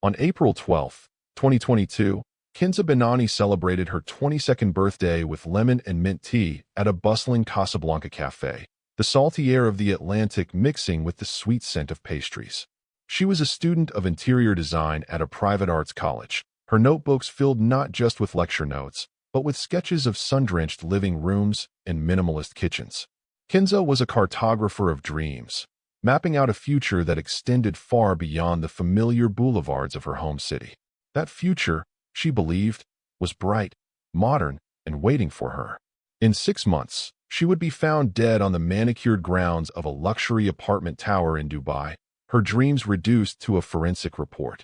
On April 12, 2022, Kinza Benani celebrated her 22nd birthday with lemon and mint tea at a bustling Casablanca cafe, the salty air of the Atlantic mixing with the sweet scent of pastries. She was a student of interior design at a private arts college, her notebooks filled not just with lecture notes, but with sketches of sun-drenched living rooms and minimalist kitchens. Kinza was a cartographer of dreams, mapping out a future that extended far beyond the familiar boulevards of her home city. That future, she believed, was bright, modern, and waiting for her. In 6 months, she would be found dead on the manicured grounds of a luxury apartment tower in Dubai, her dreams reduced to a forensic report.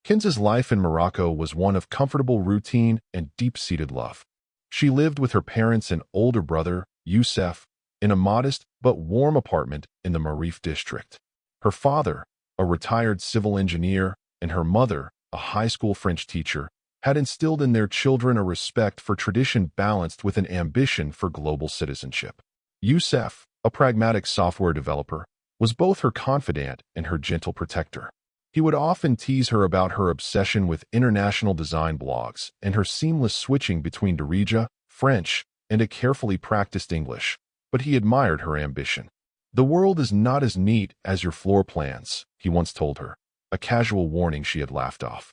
Kinza's life in Morocco was one of comfortable routine and deep-seated love. She lived with her parents and older brother, Youssef, in a modest but warm apartment in the Marif district. Her father, a retired civil engineer, and her mother, a high school French teacher, had instilled in their children a respect for tradition balanced with an ambition for global citizenship. Youssef, a pragmatic software developer, was both her confidant and her gentle protector. He would often tease her about her obsession with international design blogs and her seamless switching between Darija, French, and a carefully practiced English, but he admired her ambition. "The world is not as neat as your floor plans," he once told her, a casual warning she had laughed off.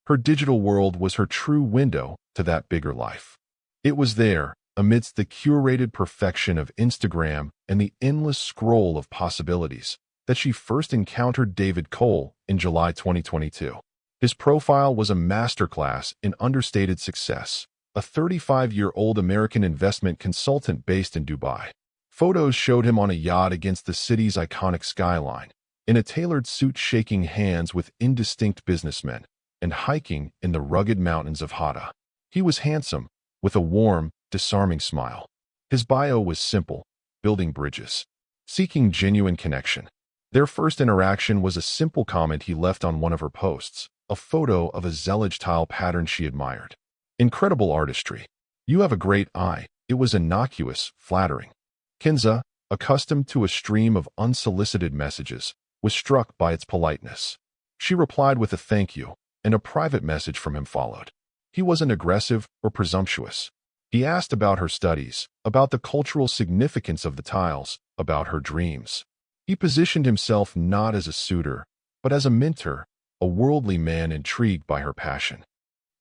Her digital world was her true window to that bigger life. It was there, amidst the curated perfection of Instagram and the endless scroll of possibilities, that she first encountered David Cole in July 2022. His profile was a masterclass in understated success, a 35-year-old American investment consultant based in Dubai. Photos showed him on a yacht against the city's iconic skyline, in a tailored suit shaking hands with indistinct businessmen, and hiking in the rugged mountains of Hada. He was handsome, with a warm, disarming smile. His bio was simple: building bridges, seeking genuine connection. Their first interaction was a simple comment he left on one of her posts, a photo of a zellige tile pattern she admired. "Incredible artistry. You have a great eye." It was innocuous, flattering. Kinza, accustomed to a stream of unsolicited messages, was struck by its politeness. She replied with a thank you, and a private message from him followed. He wasn't aggressive or presumptuous. He asked about her studies, about the cultural significance of the tiles, about her dreams. He positioned himself not as a suitor, but as a mentor, a worldly man intrigued by her passion.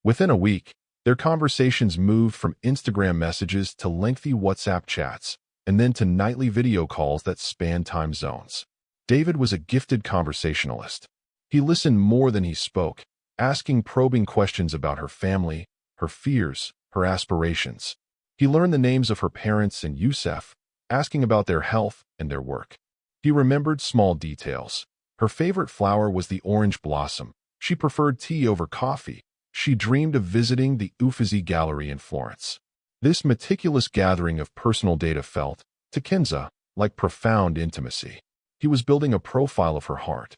Within a week, their conversations moved from Instagram messages to lengthy WhatsApp chats, and then to nightly video calls that spanned time zones. David was a gifted conversationalist. He listened more than he spoke, asking probing questions about her family, her fears, her aspirations. He learned the names of her parents and Youssef, asking about their health and their work. He remembered small details. Her favorite flower was the orange blossom. She preferred tea over coffee. She dreamed of visiting the Uffizi Gallery in Florence. This meticulous gathering of personal data felt, to Kinza, like profound intimacy. He was building a profile of her heart.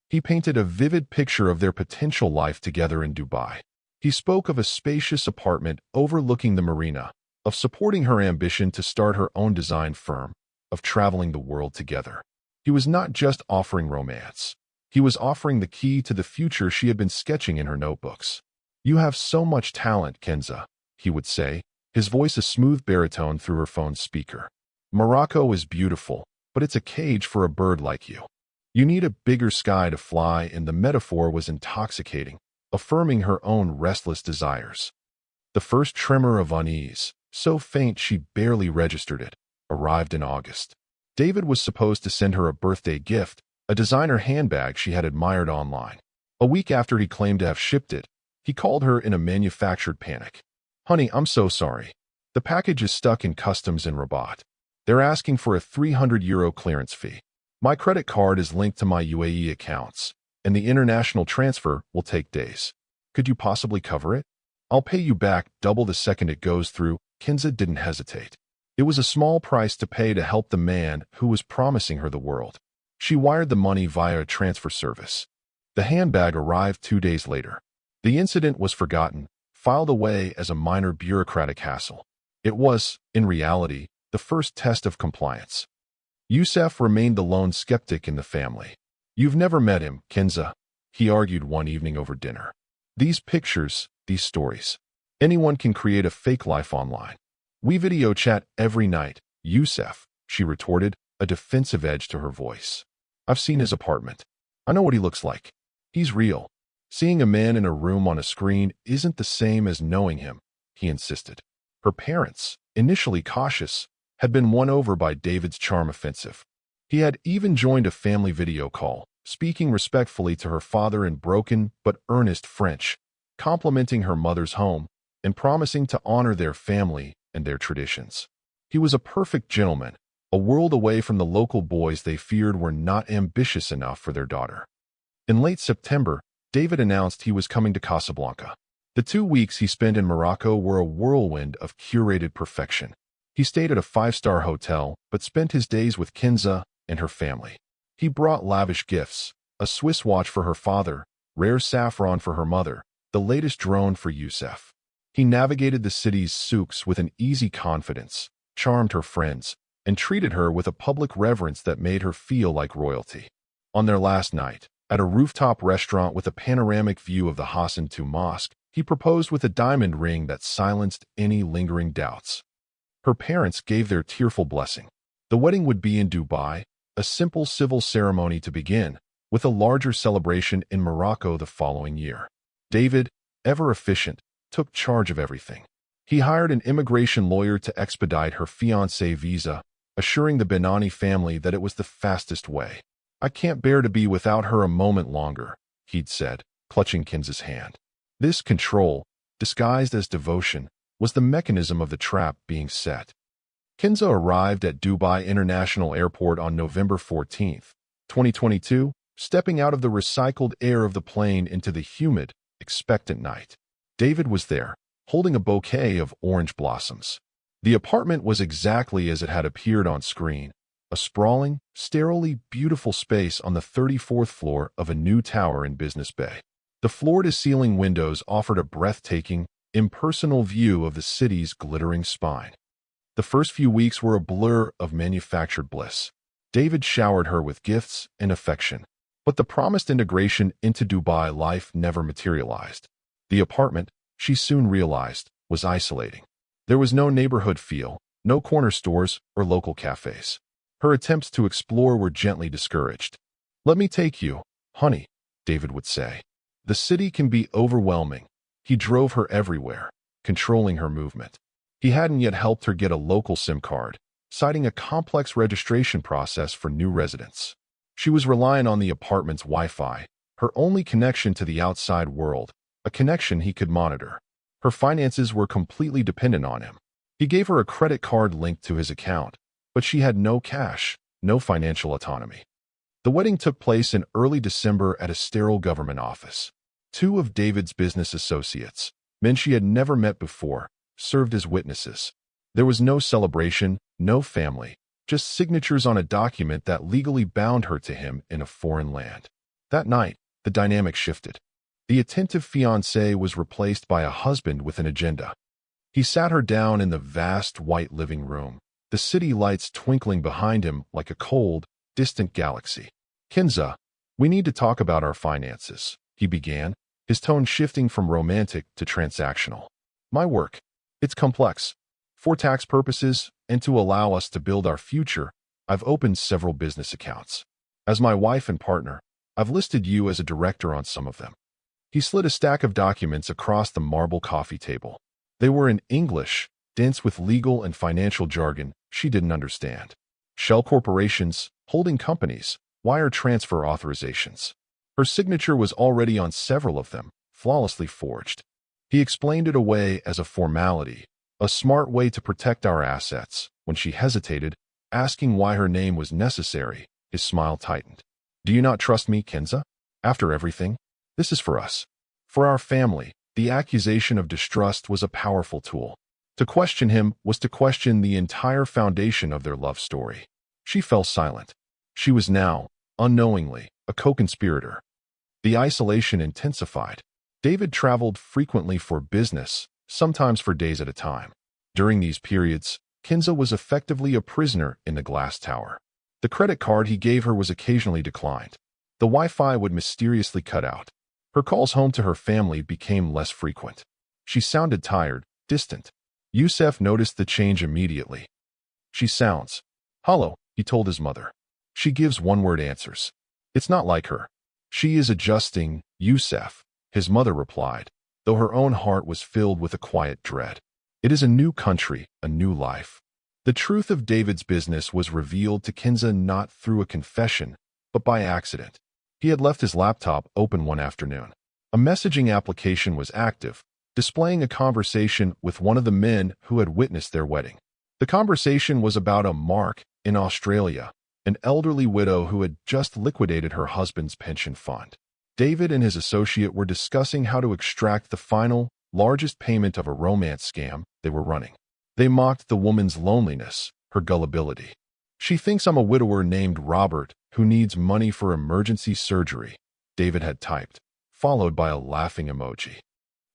He painted a vivid picture of their potential life together in Dubai. He spoke of a spacious apartment overlooking the marina, of supporting her ambition to start her own design firm, of traveling the world together. He was not just offering romance. He was offering the key to the future she had been sketching in her notebooks. "You have so much talent, Kinza," he would say, his voice a smooth baritone through her phone's speaker. "Morocco is beautiful, but it's a cage for a bird like you. You need a bigger sky to fly," and the metaphor was intoxicating, affirming her own restless desires. The first tremor of unease, so faint she barely registered it, arrived in August. David was supposed to send her a birthday gift, a designer handbag she had admired online. A week after he claimed to have shipped it, he called her in a manufactured panic. "Honey, I'm so sorry. The package is stuck in customs in Rabat. They're asking for a €300 clearance fee. My credit card is linked to my UAE accounts, and the international transfer will take days. Could you possibly cover it? I'll pay you back double the second it goes through." Kinza didn't hesitate. It was a small price to pay to help the man who was promising her the world. She wired the money via a transfer service. The handbag arrived 2 days later. The incident was forgotten, filed away as a minor bureaucratic hassle. It was, in reality, the first test of compliance. Youssef remained the lone skeptic in the family. "You've never met him, Kinza. he argued one evening over dinner. These pictures, these stories. Anyone can create a fake life online. We video chat every night, Youssef, she retorted, a defensive edge to her voice. I've seen his apartment. I know what he looks like. He's real. Seeing a man in a room on a screen isn't the same as knowing him, he insisted. Her parents, initially cautious, had been won over by David's charm offensive. He had even joined a family video call, speaking respectfully to her father in broken but earnest French, complimenting her mother's home, and promising to honor their family and their traditions. He was a perfect gentleman, a world away from the local boys they feared were not ambitious enough for their daughter. In late September, David announced he was coming to Casablanca. The 2 weeks he spent in Morocco were a whirlwind of curated perfection. He stayed at a 5-star hotel, but spent his days with Kenza and her family. He brought lavish gifts, a Swiss watch for her father, rare saffron for her mother, the latest drone for Youssef. He navigated the city's souks with an easy confidence, charmed her friends, and treated her with a public reverence that made her feel like royalty. On their last night, at a rooftop restaurant with a panoramic view of the Hassan II Mosque, he proposed with a diamond ring that silenced any lingering doubts. Her parents gave their tearful blessing. The wedding would be in Dubai, a simple civil ceremony to begin, with a larger celebration in Morocco the following year. David, ever efficient, took charge of everything. He hired an immigration lawyer to expedite her fiancé visa, assuring the Benani family that it was the fastest way. I can't bear to be without her a moment longer, he'd said, clutching Kenza's hand. This control, disguised as devotion, was the mechanism of the trap being set. Kenza arrived at Dubai International Airport on November 14, 2022, stepping out of the recycled air of the plane into the humid, expectant night. David was there, holding a bouquet of orange blossoms. The apartment was exactly as it had appeared on screen, a sprawling, sterilely beautiful space on the 34th floor of a new tower in Business Bay. The floor-to-ceiling windows offered a breathtaking, impersonal view of the city's glittering spine. The first few weeks were a blur of manufactured bliss. David showered her with gifts and affection, but the promised integration into Dubai life never materialized. The apartment, she soon realized, was isolating. There was no neighborhood feel, no corner stores or local cafes. Her attempts to explore were gently discouraged. "Let me take you, honey," David would say. The city can be overwhelming. He drove her everywhere, controlling her movement. He hadn't yet helped her get a local SIM card, citing a complex registration process for new residents. She was relying on the apartment's Wi-Fi, her only connection to the outside world, a connection he could monitor. Her finances were completely dependent on him. He gave her a credit card linked to his account, but she had no cash, no financial autonomy. The wedding took place in early December at a sterile government office. 2 of David's business associates, men she had never met before, served as witnesses. There was no celebration, no family, just signatures on a document that legally bound her to him in a foreign land. That night, the dynamic shifted. The attentive fiancé was replaced by a husband with an agenda. He sat her down in the vast white living room, the city lights twinkling behind him like a cold, distant galaxy. "Kenza, we need to talk about our finances," he began, his tone shifting from romantic to transactional. "My work, it's complex. For tax purposes and to allow us to build our future, I've opened several business accounts. As my wife and partner, I've listed you as a director on some of them." He slid a stack of documents across the marble coffee table. They were in English, dense with legal and financial jargon she didn't understand. Shell corporations, holding companies, wire transfer authorizations. Her signature was already on several of them, flawlessly forged. He explained it away as a formality, a smart way to protect our assets. When she hesitated, asking why her name was necessary, his smile tightened. "Do you not trust me, Kenza? After everything? This is for us. For our family." The accusation of distrust was a powerful tool. To question him was to question the entire foundation of their love story. She fell silent. She was now, unknowingly, a co-conspirator. The isolation intensified. David traveled frequently for business, sometimes for days at a time. During these periods, Kenza was effectively a prisoner in the glass tower. The credit card he gave her was occasionally declined. The Wi-Fi would mysteriously cut out. Her calls home to her family became less frequent. She sounded tired, distant. Youssef noticed the change immediately. She sounds hollow, he told his mother. She gives one-word answers. It's not like her. She is adjusting, Youssef, his mother replied, though her own heart was filled with a quiet dread. It is a new country, a new life. The truth of David's business was revealed to Kinza not through a confession, but by accident. He had left his laptop open one afternoon. A messaging application was active, displaying a conversation with one of the men who had witnessed their wedding. The conversation was about a Mark in Australia, an elderly widow who had just liquidated her husband's pension fund. David and his associate were discussing how to extract the final, largest payment of a romance scam they were running. They mocked the woman's loneliness, her gullibility. She thinks I'm a widower named Robert who needs money for emergency surgery, David had typed, followed by a laughing emoji.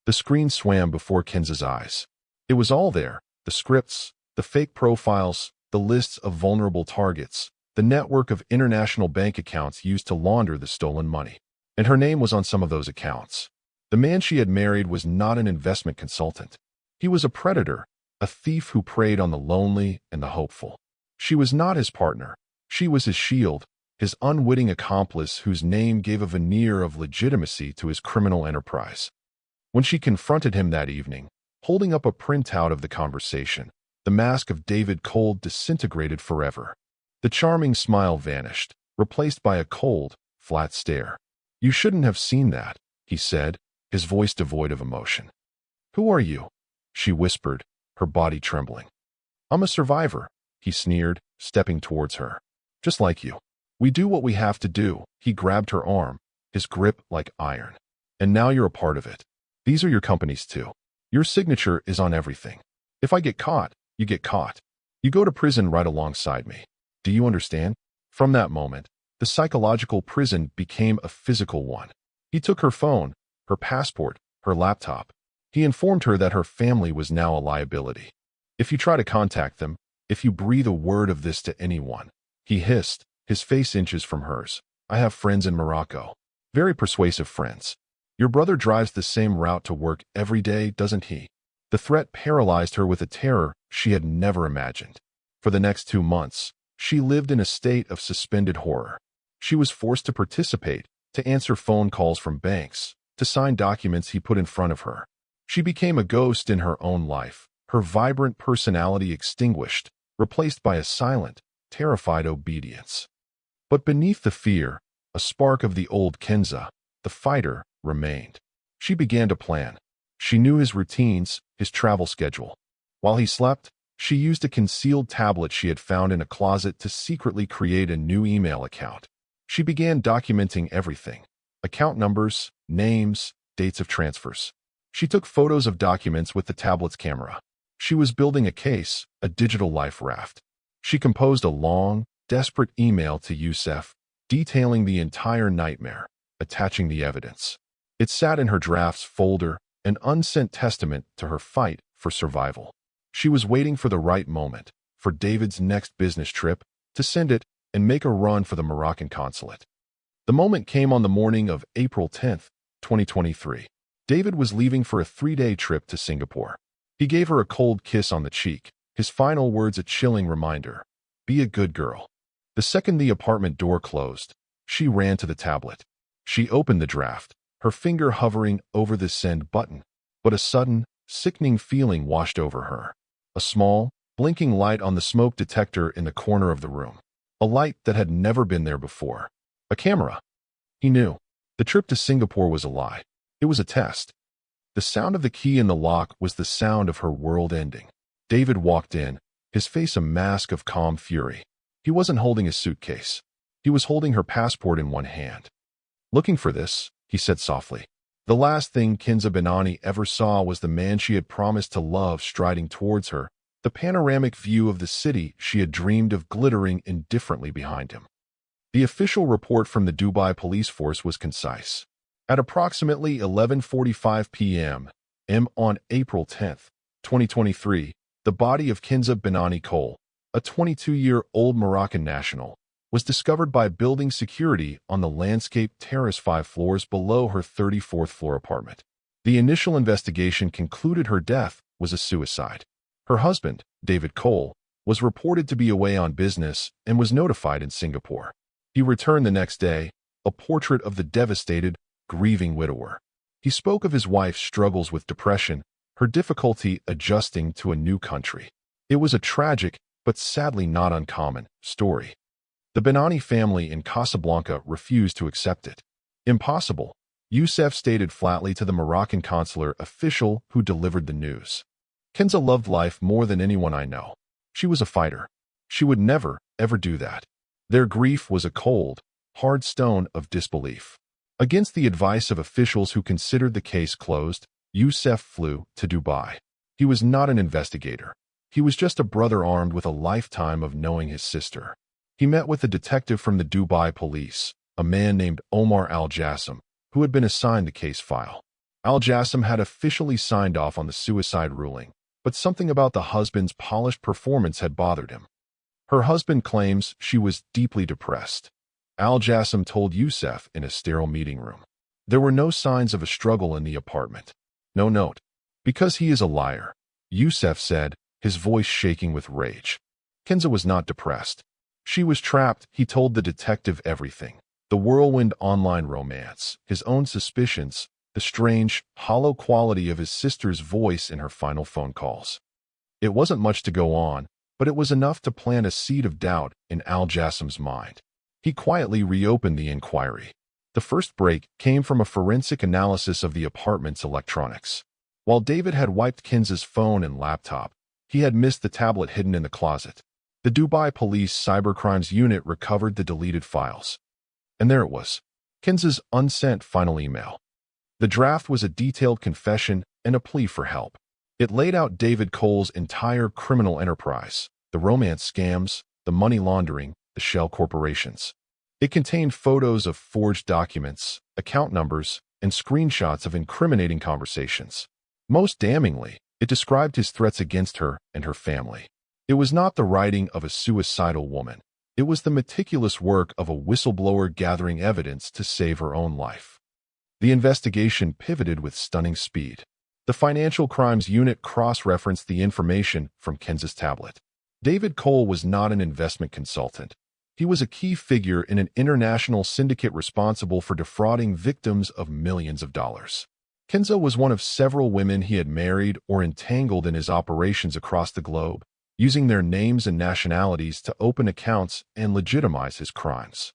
The screen swam before Kinza's eyes. It was all there, the scripts, the fake profiles, the lists of vulnerable targets, the network of international bank accounts used to launder the stolen money. And her name was on some of those accounts. The man she had married was not an investment consultant. He was a predator, a thief who preyed on the lonely and the hopeful. She was not his partner. She was his shield, his unwitting accomplice whose name gave a veneer of legitimacy to his criminal enterprise. When she confronted him that evening, holding up a printout of the conversation, the mask of David Cold disintegrated forever. The charming smile vanished, replaced by a cold, flat stare. You shouldn't have seen that, he said, his voice devoid of emotion. Who are you? She whispered, her body trembling. I'm a survivor, he sneered, stepping towards her. Just like you. We do what we have to do. He grabbed her arm, his grip like iron. And now you're a part of it. These are your companies too. Your signature is on everything. If I get caught, you get caught. You go to prison right alongside me. Do you understand? From that moment, the psychological prison became a physical one. He took her phone, her passport, her laptop. He informed her that her family was now a liability. If you try to contact them, if you breathe a word of this to anyone, he hissed, his face inches from hers. I have friends in Morocco. Very persuasive friends. Your brother drives the same route to work every day, doesn't he? The threat paralyzed her with a terror she had never imagined. For the next 2 months, she lived in a state of suspended horror. She was forced to participate, to answer phone calls from banks, to sign documents he put in front of her. She became a ghost in her own life, her vibrant personality extinguished, replaced by a silent, terrified obedience. But beneath the fear, a spark of the old Kinza, the fighter, remained. She began to plan. She knew his routines, his travel schedule. While he slept, she used a concealed tablet she had found in a closet to secretly create a new email account. She began documenting everything: account numbers, names, dates of transfers. She took photos of documents with the tablet's camera. She was building a case, a digital life raft. She composed a long, desperate email to Youssef, detailing the entire nightmare, attaching the evidence. It sat in her drafts folder, an unsent testament to her fight for survival. She was waiting for the right moment, for David's next business trip, to send it and make a run for the Moroccan consulate. The moment came on the morning of April 10th, 2023. David was leaving for a 3-day trip to Singapore. He gave her a cold kiss on the cheek, his final words a chilling reminder: be a good girl. The second the apartment door closed, she ran to the tablet. She opened the draft, her finger hovering over the send button, but a sudden, sickening feeling washed over her. A small, blinking light on the smoke detector in the corner of the room. A light that had never been there before. A camera. He knew. The trip to Singapore was a lie. It was a test. The sound of the key in the lock was the sound of her world ending. David walked in, his face a mask of calm fury. He wasn't holding a suitcase. He was holding her passport in one hand. Looking for this, he said softly. The last thing Kinza Benani ever saw was the man she had promised to love striding towards her, the panoramic view of the city she had dreamed of glittering indifferently behind him. The official report from the Dubai police force was concise. At approximately 11:45 p.m. on April 10th, 2023, the body of Kinza Benani Cole, a 22-year-old Moroccan national, was discovered by building security on the landscape terrace 5 floors below her 34th floor apartment. The initial investigation concluded her death was a suicide. Her husband, David Cole, was reported to be away on business and was notified in Singapore. He returned the next day, a portrait of the devastated, grieving widower. He spoke of his wife's struggles with depression, her difficulty adjusting to a new country. It was a tragic, but sadly not uncommon, story. The Benani family in Casablanca refused to accept it. Impossible, Youssef stated flatly to the Moroccan consular official who delivered the news. Kenza loved life more than anyone I know. She was a fighter. She would never, ever do that. Their grief was a cold, hard stone of disbelief. Against the advice of officials who considered the case closed, Youssef flew to Dubai. He was not an investigator. He was just a brother armed with a lifetime of knowing his sister. He met with a detective from the Dubai police, a man named Omar Al-Jassim, who had been assigned the case file. Al-Jassim had officially signed off on the suicide ruling, but something about the husband's polished performance had bothered him. Her husband claims she was deeply depressed. Al-Jassim told Youssef in a sterile meeting room. There were no signs of a struggle in the apartment. No note. Because he is a liar, Youssef said, his voice shaking with rage. Kenza was not depressed. She was trapped. He told the detective everything. The whirlwind online romance, his own suspicions, the strange, hollow quality of his sister's voice in her final phone calls. It wasn't much to go on, but it was enough to plant a seed of doubt in Al-Jassim's mind. He quietly reopened the inquiry. The first break came from a forensic analysis of the apartment's electronics. While David had wiped Kenza's phone and laptop, he had missed the tablet hidden in the closet. The Dubai Police Cybercrimes Unit recovered the deleted files. And there it was, Kenza's unsent final email. The draft was a detailed confession and a plea for help. It laid out David Cole's entire criminal enterprise, the romance scams, the money laundering, the shell corporations. It contained photos of forged documents, account numbers, and screenshots of incriminating conversations. Most damningly, it described his threats against her and her family. It was not the writing of a suicidal woman. It was the meticulous work of a whistleblower gathering evidence to save her own life. The investigation pivoted with stunning speed. The Financial Crimes Unit cross-referenced the information from Kenza's tablet. David Cole was not an investment consultant. He was a key figure in an international syndicate responsible for defrauding victims of millions of dollars. Kenza was one of several women he had married or entangled in his operations across the globe, using their names and nationalities to open accounts and legitimize his crimes.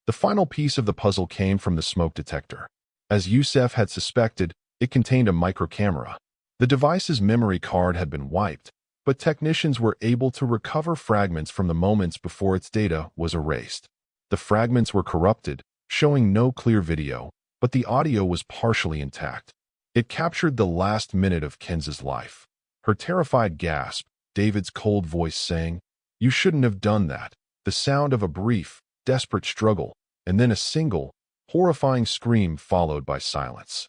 The final piece of the puzzle came from the smoke detector. As Youssef had suspected, it contained a microcamera. The device's memory card had been wiped, but technicians were able to recover fragments from the moments before its data was erased. The fragments were corrupted, showing no clear video, but the audio was partially intact. It captured the last minute of Kenza's life. Her terrified gasp, David's cold voice saying, "You shouldn't have done that," the sound of a brief, desperate struggle, and then a single, horrifying scream followed by silence.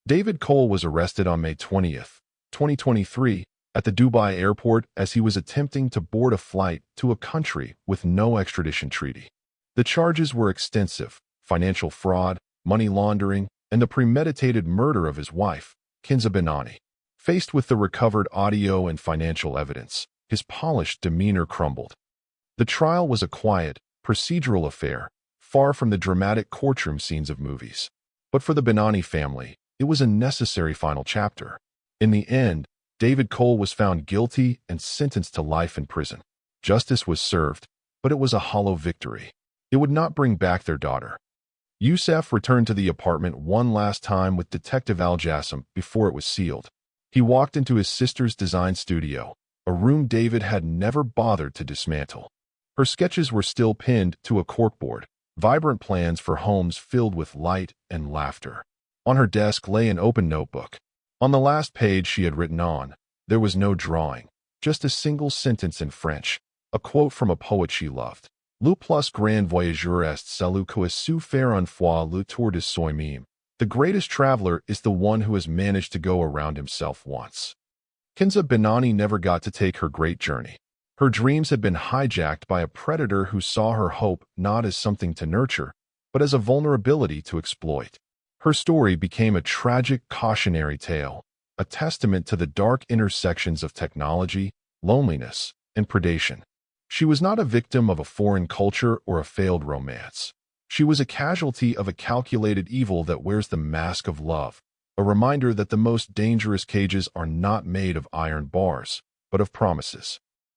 David Cole was arrested on May 20th, 2023, at the Dubai airport as he was attempting to board a flight to a country with no extradition treaty. The charges were extensive: financial fraud, money laundering, and the premeditated murder of his wife, Kenza Benani. Faced with the recovered audio and financial evidence, his polished demeanor crumbled. The trial was a quiet, procedural affair, far from the dramatic courtroom scenes of movies. But for the Benani family, it was a necessary final chapter. In the end, David Cole was found guilty and sentenced to life in prison. Justice was served, but it was a hollow victory. It would not bring back their daughter. Youssef returned to the apartment one last time with Detective Al-Jassim before it was sealed. He walked into his sister's design studio, a room David had never bothered to dismantle. Her sketches were still pinned to a corkboard, vibrant plans for homes filled with light and laughter. On her desk lay an open notebook. On the last page she had written on, there was no drawing, just a single sentence in French, a quote from a poet she loved. Le plus grand voyageur est celui qui a su faire une fois le tour de soi-même. The greatest traveler is the one who has managed to go around himself once. Kenza Benani never got to take her great journey. Her dreams had been hijacked by a predator who saw her hope not as something to nurture, but as a vulnerability to exploit. Her story became a tragic cautionary tale, a testament to the dark intersections of technology, loneliness, and predation. She was not a victim of a foreign culture or a failed romance. She was a casualty of a calculated evil that wears the mask of love, a reminder that the most dangerous cages are not made of iron bars, but of promises.